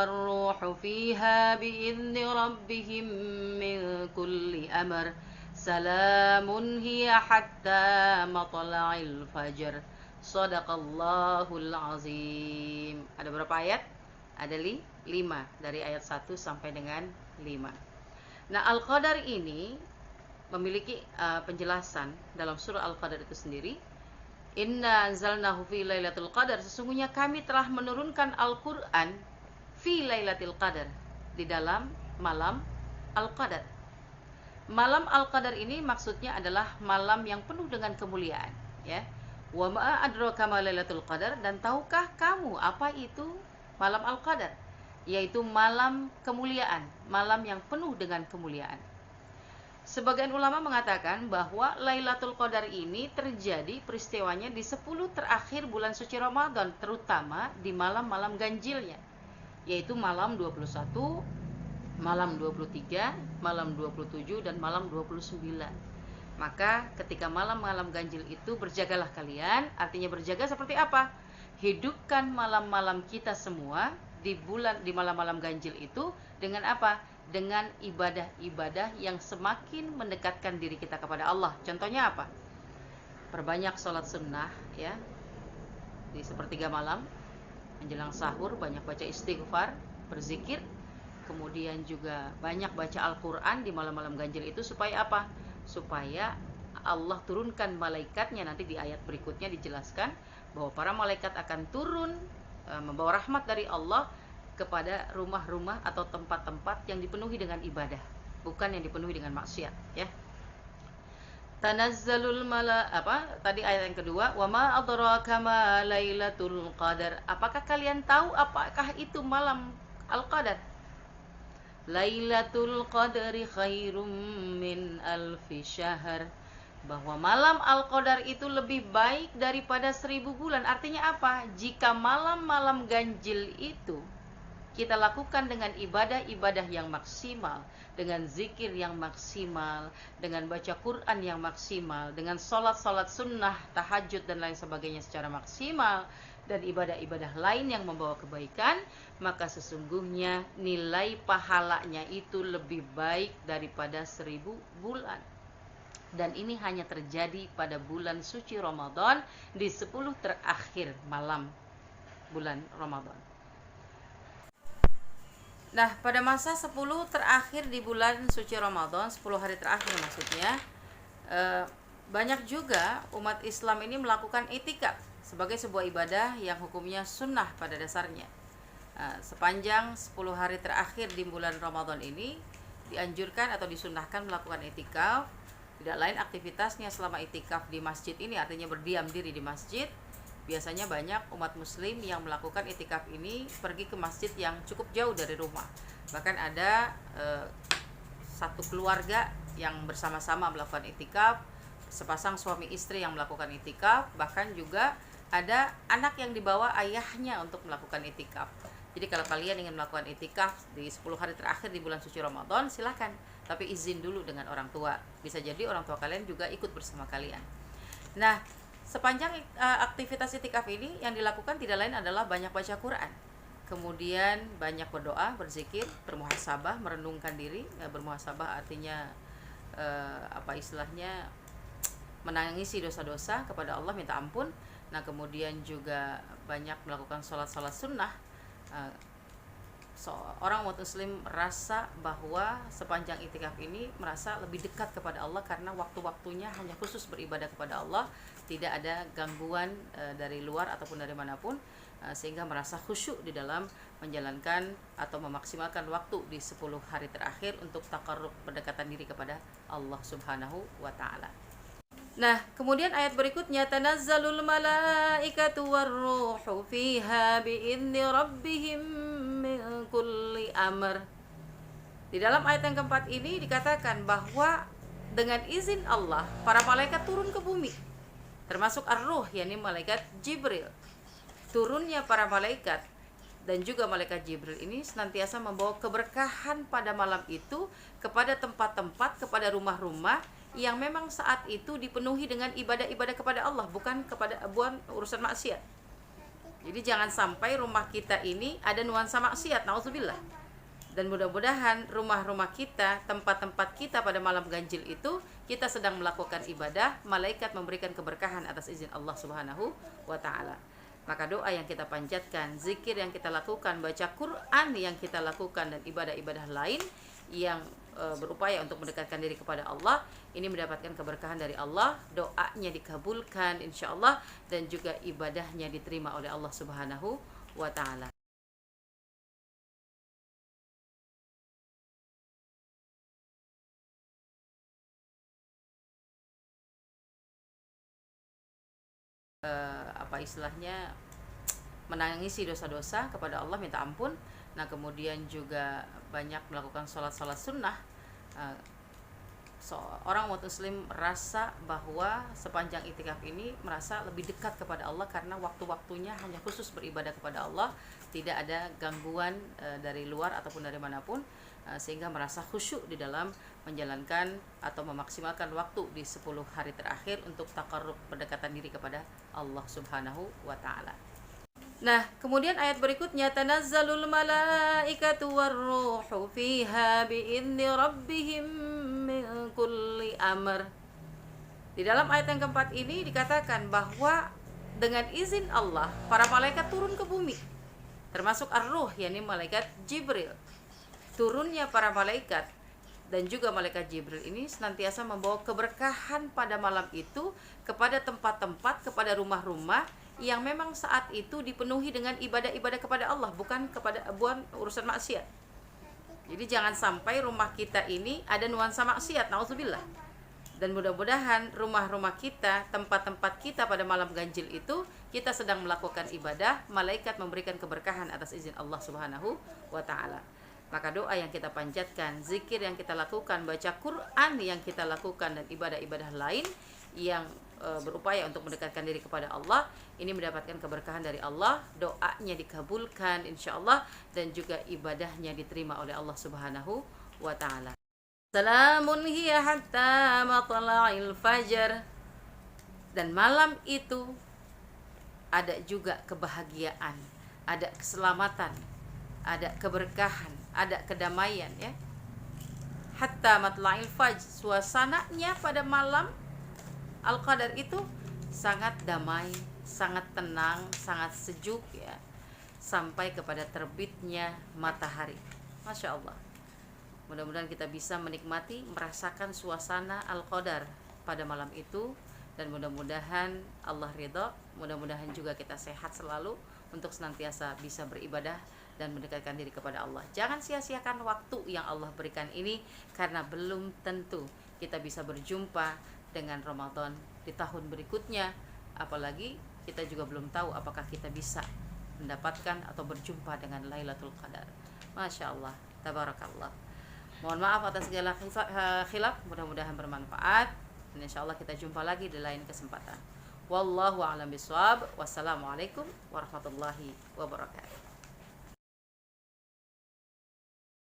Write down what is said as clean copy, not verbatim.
والروح فيها بإذن ربهم من كل أمر سلام هي حتى مطلع الفجر صدق الله العظيم. Ada berapa ayat? Ada 5 dari ayat 1 sampai dengan 5. Nah, Al-Qadar ini memiliki penjelasan dalam surah Al-Qadar itu sendiri. Inna anzalnahu fi lailatul qadar, sesungguhnya kami telah menurunkan Al-Qur'an fi lailatul qadar, di dalam malam Al-Qadar. Malam Al-Qadar ini maksudnya adalah malam yang penuh dengan kemuliaan, ya. Wa ma adraka ma lailatul qadar, dan tahukah kamu apa itu malam Al-Qadar? Yaitu malam kemuliaan, malam yang penuh dengan kemuliaan. Sebagian ulama mengatakan bahwa Lailatul Qadar ini terjadi peristiwanya di 10 terakhir bulan suci Ramadan, terutama di malam-malam ganjilnya, yaitu malam 21, malam 23, malam 27, dan malam 29. Maka ketika malam-malam ganjil itu berjagalah kalian. Artinya berjaga seperti apa? Hidupkan malam-malam kita semua di malam-malam ganjil itu dengan apa? Dengan ibadah-ibadah yang semakin mendekatkan diri kita kepada Allah. Contohnya apa? Perbanyak sholat sunnah, ya, di sepertiga malam menjelang sahur, banyak baca istighfar, berzikir, kemudian juga banyak baca Al-Quran di malam-malam ganjil itu. Supaya apa? Supaya Allah turunkan malaikatnya. Nanti di ayat berikutnya dijelaskan bahwa para malaikat akan turun membawa rahmat dari Allah kepada rumah-rumah atau tempat-tempat yang dipenuhi dengan ibadah, bukan yang dipenuhi dengan maksiat, ya. Tanazzalul tadi ayat yang kedua, wa ma adraka ma lailatul qadar. Apakah kalian tahu apakah itu malam Al-Qadar? Lailatul qadri khairum min alfi syahr. Bahwa malam Al-Qadar itu lebih baik daripada 1000 bulan. Artinya apa? Jika malam-malam ganjil itu kita lakukan dengan ibadah-ibadah yang maksimal, dengan zikir yang maksimal, dengan baca Quran yang maksimal, dengan sholat-sholat sunnah, tahajud dan lain sebagainya secara maksimal, dan ibadah-ibadah lain yang membawa kebaikan, maka sesungguhnya nilai pahalanya itu lebih baik daripada 1000 bulan. Dan ini hanya terjadi pada bulan suci Ramadan, di 10 terakhir malam bulan Ramadan. Nah, pada masa 10 terakhir di bulan suci Ramadan, 10 hari terakhir maksudnya, banyak juga umat Islam ini melakukan itikaf sebagai sebuah ibadah yang hukumnya sunnah pada dasarnya. Sepanjang 10 hari terakhir di bulan Ramadan ini dianjurkan atau disunnahkan melakukan itikaf. Tidak lain aktivitasnya selama itikaf di masjid ini, artinya berdiam diri di masjid. Biasanya banyak umat muslim yang melakukan itikaf ini pergi ke masjid yang cukup jauh dari rumah. Bahkan ada satu keluarga yang bersama-sama melakukan itikaf, sepasang suami istri yang melakukan itikaf, bahkan juga ada anak yang dibawa ayahnya untuk melakukan itikaf. Jadi kalau kalian ingin melakukan itikaf di 10 hari terakhir di bulan suci Ramadan, silakan, tapi izin dulu dengan orang tua. Bisa jadi orang tua kalian juga ikut bersama kalian. Nah, sepanjang aktivitas itikaf ini yang dilakukan tidak lain adalah banyak baca Quran, kemudian banyak berdoa, berzikir, bermuhasabah, merenungkan diri. Bermuhasabah artinya istilahnya menangisi dosa-dosa kepada Allah, minta ampun. Nah, kemudian juga banyak melakukan sholat-sholat sunnah. Orang umat muslim merasa bahwa sepanjang itikaf ini merasa lebih dekat kepada Allah karena waktu-waktunya hanya khusus beribadah kepada Allah, tidak ada gangguan dari luar ataupun dari manapun, sehingga merasa khusyuk di dalam menjalankan atau memaksimalkan waktu di 10 hari terakhir untuk taqarrub, pendekatan diri kepada Allah Subhanahu wa taala. Nah, kemudian ayat berikutnya, tanazzalul malaikatu warruhu fiha bi'izni rabbihim min kulli amr. Di dalam ayat yang keempat ini dikatakan bahwa dengan izin Allah para malaikat turun ke bumi, termasuk ar-ruh, yakni malaikat Jibril. Turunnya para malaikat dan juga malaikat Jibril ini senantiasa membawa keberkahan pada malam itu kepada tempat-tempat, kepada rumah-rumah yang memang saat itu dipenuhi dengan ibadah-ibadah kepada Allah, bukan urusan maksiat. Jadi jangan sampai rumah kita ini ada nuansa maksiat, nauzubillah. Dan mudah-mudahan rumah-rumah kita, tempat-tempat kita pada malam ganjil itu kita sedang melakukan ibadah, malaikat memberikan keberkahan atas izin Allah Subhanahu wa taala. Maka doa yang kita panjatkan, zikir yang kita lakukan, baca Quran yang kita lakukan, dan ibadah-ibadah lain yang berupaya untuk mendekatkan diri kepada Allah, ini mendapatkan keberkahan dari Allah, doanya dikabulkan insya Allah, dan juga ibadahnya diterima oleh Allah Subhanahu wa taala. Apa istilahnya, menangisi dosa-dosa kepada Allah, minta ampun. Nah, kemudian juga banyak melakukan sholat-sholat sunnah. Orang muslim merasa bahwa sepanjang itikaf ini merasa lebih dekat kepada Allah karena waktu-waktunya hanya khusus beribadah kepada Allah, tidak ada gangguan dari luar ataupun dari manapun, sehingga merasa khusyuk di dalam menjalankan atau memaksimalkan waktu di 10 hari terakhir untuk takarrub, pendekatan diri kepada Allah Subhanahu wa taala. Nah, kemudian ayat berikutnya, tanazzalul malaikatu warruhu fiha biidzni rabbihim min kulli amr. Di dalam ayat yang keempat ini dikatakan bahwa dengan izin Allah para malaikat turun ke bumi, termasuk ar-ruh, yakni malaikat Jibril. Turunnya para malaikat dan juga malaikat Jibril ini senantiasa membawa keberkahan pada malam itu kepada tempat-tempat, kepada rumah-rumah yang memang saat itu dipenuhi dengan ibadah-ibadah kepada Allah, bukan urusan maksiat. Jadi jangan sampai rumah kita ini ada nuansa maksiat, nauzubillah. Dan mudah-mudahan rumah-rumah kita, tempat-tempat kita pada malam ganjil itu kita sedang melakukan ibadah, malaikat memberikan keberkahan atas izin Allah Subhanahu wa taala. Maka doa yang kita panjatkan, zikir yang kita lakukan, baca Quran yang kita lakukan, dan ibadah-ibadah lain yang berupaya untuk mendekatkan diri kepada Allah, ini mendapatkan keberkahan dari Allah, doanya dikabulkan insya Allah, dan juga ibadahnya diterima oleh Allah Subhanahu wa taala. Salamun hiya hatta matla'il fajar. Dan malam itu ada juga kebahagiaan, ada keselamatan, ada keberkahan, ada kedamaian, ya. Hatta matla'il fajr, suasananya pada malam Al-Qadar itu sangat damai, sangat tenang, sangat sejuk, ya, sampai kepada terbitnya matahari. Masya Allah. Mudah-mudahan kita bisa menikmati, merasakan suasana Al-Qadar pada malam itu, dan mudah-mudahan Allah ridha, mudah-mudahan juga kita sehat selalu untuk senantiasa bisa beribadah dan mendekatkan diri kepada Allah. Jangan sia-siakan waktu yang Allah berikan ini, karena belum tentu kita bisa berjumpa dengan Ramadan di tahun berikutnya, apalagi kita juga belum tahu apakah kita bisa mendapatkan atau berjumpa dengan Lailatul Qadar. Masya Allah, tabarakallah. Mohon maaf atas segala khilaf, mudah-mudahan bermanfaat, dan insya Allah kita jumpa lagi di lain kesempatan. Wallahu a'lam bishawab. Wassalamualaikum warahmatullahi wabarakatuh.